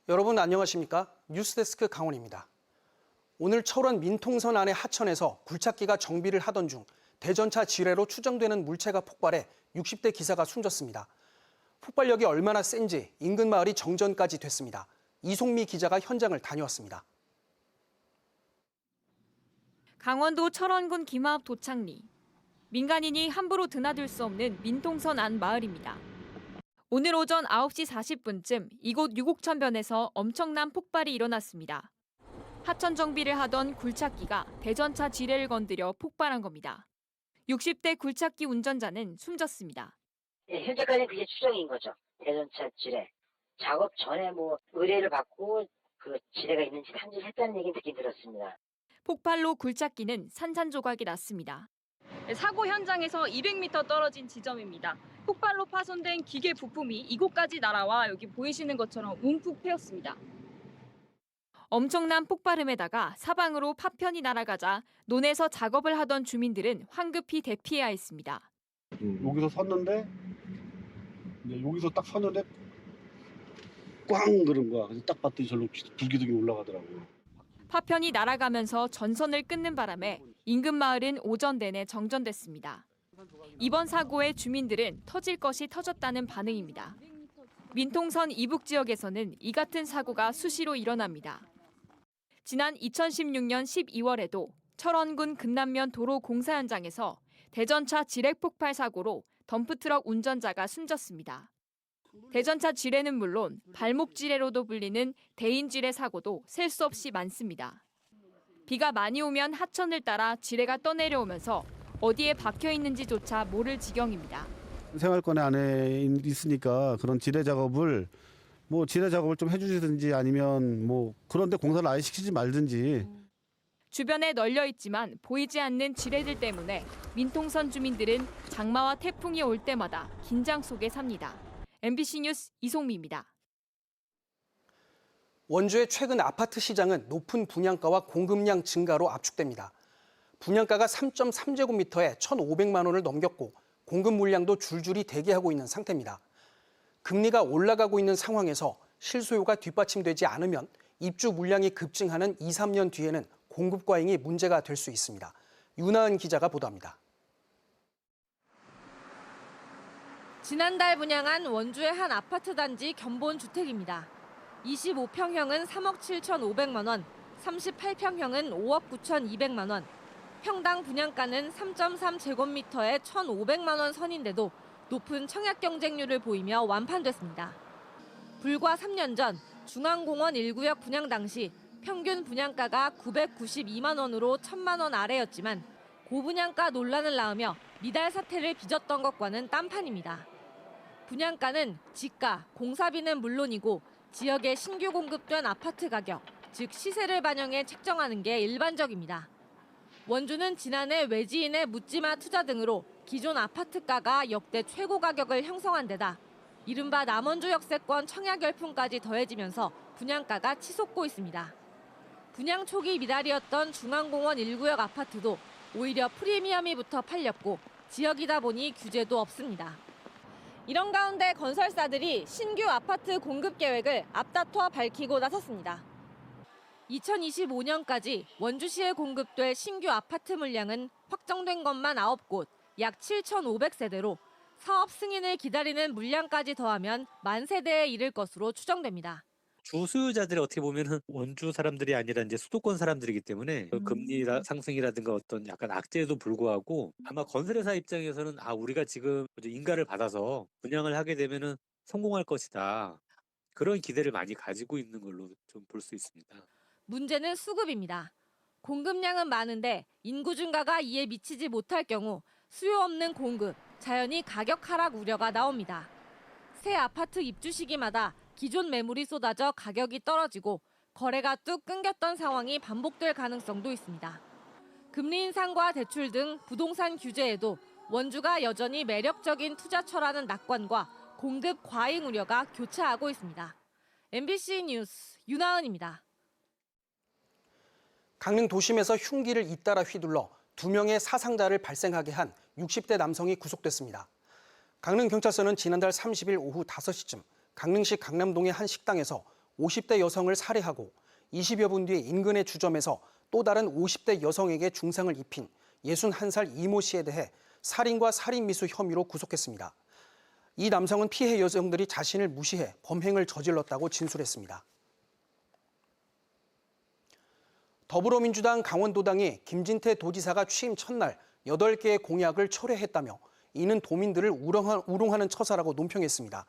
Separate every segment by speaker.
Speaker 1: 여러분 안녕하십니까? 뉴스데스크 강원입니다. 오늘 철원 민통선 안의 하천에서 굴착기가 정비를 하던 중 대전차 지뢰로 추정되는 물체가 폭발해 60대 기사가 숨졌습니다. 폭발력이 얼마나 센지 인근 마을이 정전까지 됐습니다. 이송미 기자가 현장을 다녀왔습니다.
Speaker 2: 강원도 철원군 김하읍 도창리. 민간인이 함부로 드나들 수 없는 민통선 안 마을입니다. 오늘 오전 9시 40분쯤 이곳 유곡천변에서 엄청난 폭발이 일어났습니다. 하천 정비를 하던 굴착기가 대전차 지뢰를 건드려 폭발한 겁니다. 60대 굴착기 운전자는 숨졌습니다.
Speaker 3: 현재까지는 그게 추정인 거죠. 대전차 지뢰. 작업 전에 의뢰를 받고 그 지뢰가 있는지 탐지했다는 얘기는 듣긴 들었습니다.
Speaker 2: 폭발로 굴착기는 산산조각이 났습니다. 사고 현장에서 200m 떨어진 지점입니다. 폭발로 파손된 기계 부품이 이곳까지 날아와 여기 보이시는 것처럼 움푹 패였습니다. 엄청난 폭발음에다가 사방으로 파편이 날아가자 논에서 작업을 하던 주민들은 황급히 대피해야 했습니다.
Speaker 4: 여기서 섰는데 여기서 딱 섰는데 꽝 그런 거야. 그래서 딱 봤더니 절로 불기둥이 올라가더라고요.
Speaker 2: 파편이 날아가면서 전선을 끊는 바람에 인근 마을은 오전 내내 정전됐습니다. 이번 사고에 주민들은 터질 것이 터졌다는 반응입니다. 민통선 이북 지역에서는 이 같은 사고가 수시로 일어납니다. 지난 2016년 12월에도 철원군 금남면 도로 공사 현장에서 대전차 지뢰 폭발 사고로 덤프트럭 운전자가 숨졌습니다. 대전차 지뢰는 물론 발목 지뢰로도 불리는 대인 지뢰 사고도 셀 수 없이 많습니다. 비가 많이 오면 하천을 따라 지뢰가 떠내려오면서 어디에 박혀 있는지조차 모를 지경입니다.
Speaker 4: 생활권에 안에 있으니까 그런 지뢰 작업을 좀 해주시든지 아니면 그런데 공사를 아예 시키지 말든지.
Speaker 2: 주변에 널려 있지만 보이지 않는 지뢰들 때문에 민통선 주민들은 장마와 태풍이 올 때마다 긴장 속에 삽니다. MBC 뉴스 이송미입니다.
Speaker 1: 원주의 최근 아파트 시장은 높은 분양가와 공급량 증가로 압축됩니다. 분양가가 3.3제곱미터에 1,500만 원을 넘겼고 공급 물량도 줄줄이 대기하고 있는 상태입니다. 금리가 올라가고 있는 상황에서 실수요가 뒷받침되지 않으면 입주 물량이 급증하는 2, 3년 뒤에는 공급 과잉이 문제가 될 수 있습니다. 윤하은 기자가 보도합니다.
Speaker 5: 지난달 분양한 원주의 한 아파트 단지 견본 주택입니다. 25평형은 3억 7,500만 원, 38평형은 5억 9,200만 원, 평당 분양가는 3.3제곱미터에 1,500만 원 선인데도 높은 청약 경쟁률을 보이며 완판됐습니다. 불과 3년 전 중앙공원 1구역 분양 당시 평균 분양가가 992만 원으로 1,000만 원 아래였지만 고분양가 논란을 낳으며 미달 사태를 빚었던 것과는 딴판입니다. 분양가는 지가, 공사비는 물론이고 지역에 신규 공급된 아파트 가격, 즉 시세를 반영해 책정하는 게 일반적입니다. 원주는 지난해 외지인의 묻지마 투자 등으로 기존 아파트가가 역대 최고 가격을 형성한 데다 이른바 남원주 역세권 청약 열풍까지 더해지면서 분양가가 치솟고 있습니다. 분양 초기 미달이었던 중앙공원 1구역 아파트도 오히려 프리미엄이 붙어 팔렸고 지역이다 보니 규제도 없습니다. 이런 가운데 건설사들이 신규 아파트 공급 계획을 앞다퉈 밝히고 나섰습니다. 2025년까지 원주시에 공급될 신규 아파트 물량은 확정된 것만 9곳, 약 7,500세대로 사업 승인을 기다리는 물량까지 더하면 10,000세대에 이를 것으로 추정됩니다.
Speaker 6: 주수요자들이 어떻게 보면은 원주 사람들이 아니라 이제 수도권 사람들이기 때문에 금리 상승이라든가 어떤 약간 악재에도 불구하고 아마 건설회사 입장에서는 우리가 지금 인가를 받아서 분양을 하게 되면은 성공할 것이다. 그런 기대를 많이 가지고 있는 걸로 좀 볼 수 있습니다.
Speaker 5: 문제는 수급입니다. 공급량은 많은데 인구 증가가 이에 미치지 못할 경우 수요 없는 공급, 자연히 가격 하락 우려가 나옵니다. 새 아파트 입주 시기마다 기존 매물이 쏟아져 가격이 떨어지고 거래가 뚝 끊겼던 상황이 반복될 가능성도 있습니다. 금리 인상과 대출 등 부동산 규제에도 원주가 여전히 매력적인 투자처라는 낙관과 공급 과잉 우려가 교차하고 있습니다. MBC 뉴스 윤하은입니다.
Speaker 1: 강릉 도심에서 흉기를 잇따라 휘둘러 2명의 사상자를 발생하게 한 60대 남성이 구속됐습니다. 강릉경찰서는 지난달 30일 오후 5시쯤 강릉시 강남동의 한 식당에서 50대 여성을 살해하고 20여 분 뒤에 인근의 주점에서 또 다른 50대 여성에게 중상을 입힌 61살 이모 씨에 대해 살인과 살인미수 혐의로 구속했습니다. 이 남성은 피해 여성들이 자신을 무시해 범행을 저질렀다고 진술했습니다. 더불어민주당 강원도당이 김진태 도지사가 취임 첫날 8개의 공약을 철회했다며 이는 도민들을 우롱하는 처사라고 논평했습니다.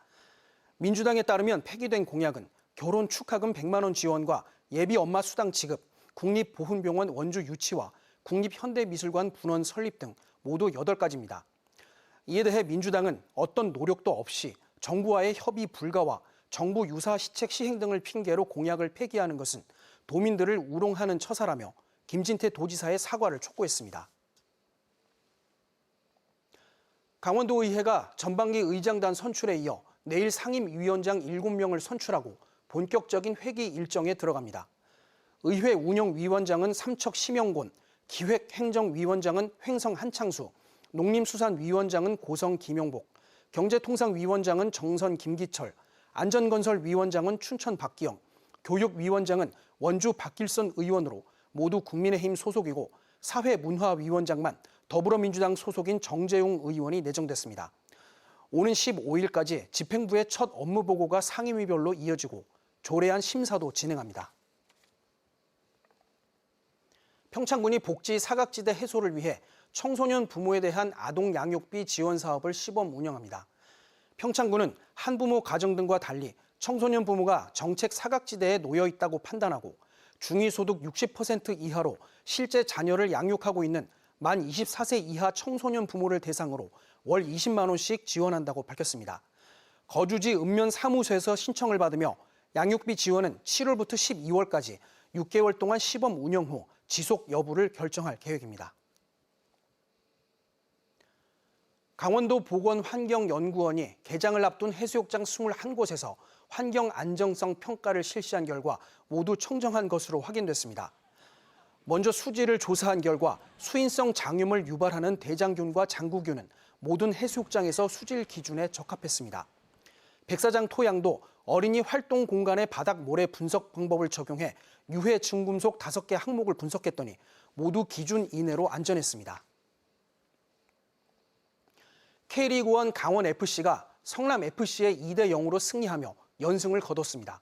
Speaker 1: 민주당에 따르면 폐기된 공약은 결혼 축하금 100만 원 지원과 예비 엄마 수당 지급, 국립보훈병원 원주 유치와 국립현대미술관 분원 설립 등 모두 8가지입니다. 이에 대해 민주당은 어떤 노력도 없이 정부와의 협의 불가와 정부 유사 시책 시행 등을 핑계로 공약을 폐기하는 것은 도민들을 우롱하는 처사라며 김진태 도지사의 사과를 촉구했습니다. 강원도의회가 전반기 의장단 선출에 이어 내일 상임위원장 7명을 선출하고 본격적인 회기 일정에 들어갑니다. 의회 운영위원장은 삼척 심영곤, 기획행정위원장은 횡성 한창수, 농림수산위원장은 고성 김용복, 경제통상위원장은 정선 김기철, 안전건설위원장은 춘천 박기영, 교육위원장은 원주 박길선 의원으로 모두 국민의힘 소속이고 사회문화위원장만 더불어민주당 소속인 정재용 의원이 내정됐습니다. 오는 15일까지 집행부의 첫 업무 보고가 상임위별로 이어지고 조례안 심사도 진행합니다. 평창군이 복지 사각지대 해소를 위해 청소년 부모에 대한 아동 양육비 지원 사업을 시범 운영합니다. 평창군은 한부모 가정 등과 달리 청소년 부모가 정책 사각지대에 놓여 있다고 판단하고 중위소득 60% 이하로 실제 자녀를 양육하고 있는 만 24세 이하 청소년 부모를 대상으로 월 20만 원씩 지원한다고 밝혔습니다. 거주지 읍면 사무소에서 신청을 받으며 양육비 지원은 7월부터 12월까지 6개월 동안 시범 운영 후 지속 여부를 결정할 계획입니다. 강원도 보건환경연구원이 개장을 앞둔 해수욕장 21곳에서 환경 안정성 평가를 실시한 결과 모두 청정한 것으로 확인됐습니다. 먼저 수질을 조사한 결과 수인성 장염을 유발하는 대장균과 장구균은 모든 해수욕장에서 수질 기준에 적합했습니다. 백사장 토양도 어린이 활동 공간의 바닥 모래 분석 방법을 적용해 유해 중금속 5개 항목을 분석했더니 모두 기준 이내로 안전했습니다. K리그1 강원FC가 성남FC에 2대0으로 승리하며 연승을 거뒀습니다.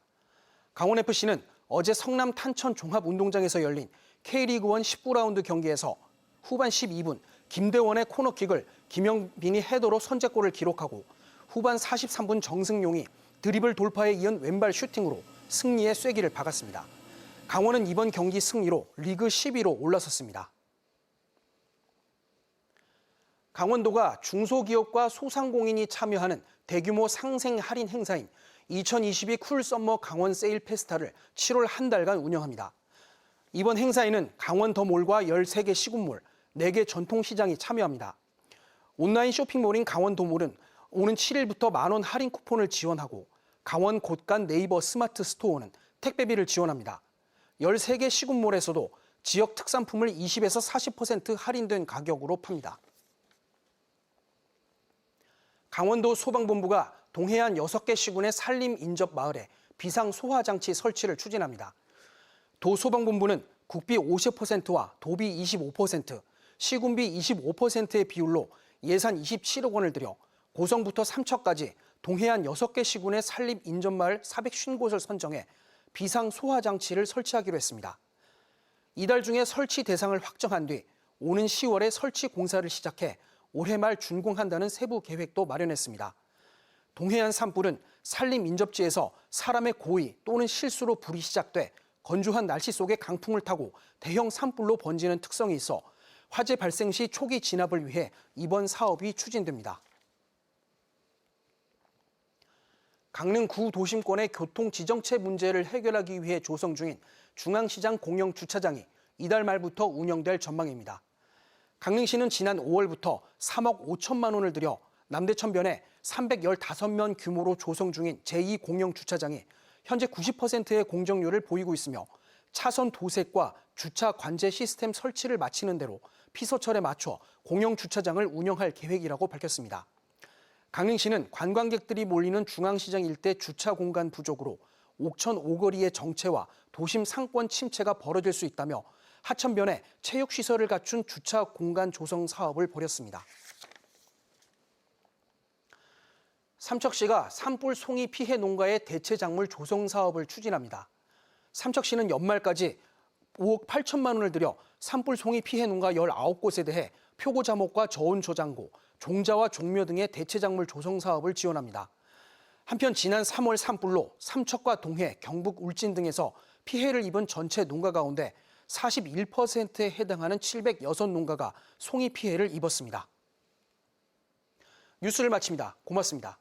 Speaker 1: 강원FC는 어제 성남 탄천 종합운동장에서 열린 K리그1 19라운드 경기에서 후반 12분 김대원의 코너킥을 김영빈이 헤더로 선제골을 기록하고 후반 43분 정승용이 드리블 돌파에 이은 왼발 슈팅으로 승리의 쐐기를 박았습니다. 강원은 이번 경기 승리로 리그 10위로 올라섰습니다. 강원도가 중소기업과 소상공인이 참여하는 대규모 상생 할인 행사인 2022 쿨 썸머 강원 세일 페스타를 7월 한 달간 운영합니다. 이번 행사에는 강원 더몰과 13개 시군몰, 4개 전통시장이 참여합니다. 온라인 쇼핑몰인 강원 더몰은 오는 7일부터 만원 할인 쿠폰을 지원하고 강원 곳간 네이버 스마트 스토어는 택배비를 지원합니다. 13개 시군몰에서도 지역 특산품을 20에서 40% 할인된 가격으로 팝니다. 강원도 소방본부가 동해안 6개 시군의 산림 인접 마을에 비상 소화장치 설치를 추진합니다. 도 소방본부는 국비 50%와 도비 25%, 시군비 25%의 비율로 예산 27억 원을 들여 고성부터 삼척까지 동해안 6개 시군의 산림 인접 마을 450곳을 선정해 비상 소화장치를 설치하기로 했습니다. 이달 중에 설치 대상을 확정한 뒤 오는 10월에 설치 공사를 시작해 올해 말 준공한다는 세부 계획도 마련했습니다. 동해안 산불은 산림 인접지에서 사람의 고의 또는 실수로 불이 시작돼 건조한 날씨 속에 강풍을 타고 대형 산불로 번지는 특성이 있어 화재 발생 시 초기 진압을 위해 이번 사업이 추진됩니다. 강릉 구도심권의 교통지정체 문제를 해결하기 위해 조성 중인 중앙시장 공영 주차장이 이달 말부터 운영될 전망입니다. 강릉시는 지난 5월부터 3억 5천만 원을 들여 남대천변에 315면 규모로 조성 중인 제2 공영 주차장이 현재 90%의 공정률을 보이고 있으며 차선 도색과 주차 관제 시스템 설치를 마치는 대로 피서철에 맞춰 공영 주차장을 운영할 계획이라고 밝혔습니다. 강릉시는 관광객들이 몰리는 중앙시장 일대 주차 공간 부족으로 옥천 오거리의 정체와 도심 상권 침체가 벌어질 수 있다며 하천변에 체육시설을 갖춘 주차 공간 조성 사업을 벌였습니다. 삼척시가 산불 송이 피해 농가의 대체 작물 조성 사업을 추진합니다. 삼척시는 연말까지 5억 8천만 원을 들여 산불 송이 피해 농가 19곳에 대해 표고 자목과 저온 저장고, 종자와 종묘 등의 대체 작물 조성 사업을 지원합니다. 한편 지난 3월 산불로 삼척과 동해, 경북 울진 등에서 피해를 입은 전체 농가 가운데 41%에 해당하는 706농가가 송이 피해를 입었습니다. 뉴스를 마칩니다. 고맙습니다.